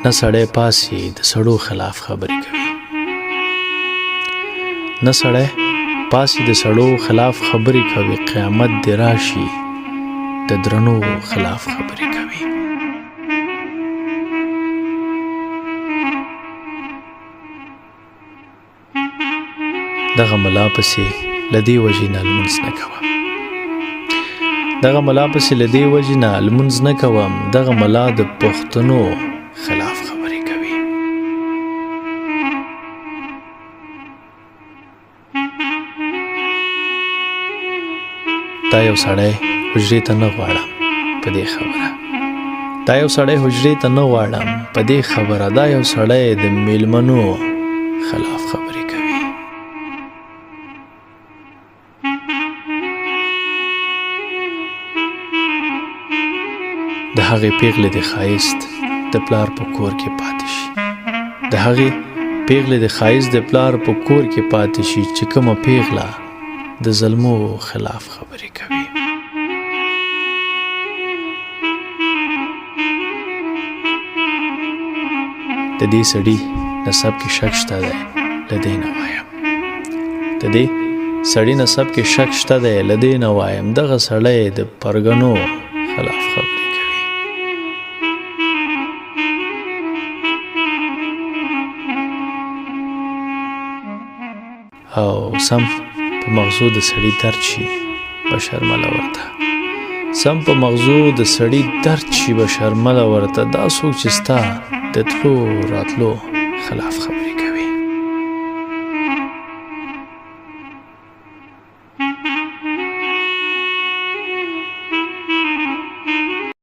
نه سړی پاسي د سړو خلاف خبرې کوي، نه سړی پاسي د سړو خلاف خبرې کوي، قیامت دی راشي د درنو خلاف خبرې کوي. دغه ملا پسې لدی وجې نه لمونځ نه کوم، دغه ملا پسې لدی وجې نه لمونځ نه کوم، دغه ملا د پښتنو خلاف خبرې کوي. دا یو سړی حجرې ته نه غواړم په دې خبره، دا یو سړی حجرې ته نه غواړم په دې خبره، دا یو سړی د میلمنو خلاف خبرې کوي. د هغې پیغلې د ښایست د پلار په کور کې پاتې شي، د هغې پیغلې د ښایست د پلار په کور کې پاتې شي چې کومه پیغله د ظلمو خلاف خبرې کوي. د دې سړي نسب کې شک شته دی له دې نه وایم، د دې سړي نسب کې شک شته دی له دې نه وایم، دغه سړی د پرګنو خلاف خبرې کوي. او سم په مغزو د سړي درد شي بشرمله ورته، سم په مغزو د سړي درد شي بشرمله ورته، دا څوک چې ستا د تلو راتلو خلاف خبرې